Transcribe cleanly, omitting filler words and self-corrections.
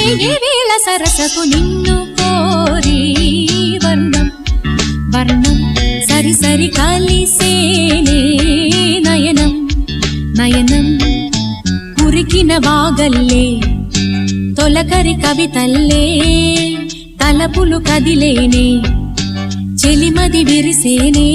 ఏ వేళ సరసకు నిన్ను కోరి వర్ణం వర్ణం సరి సరి కలిసేనే నయనం నయనం కురికిన వాగల్లే తొలకరి కవితల్లే తలపులు కదిలేనే చెలిమది విరిసేనే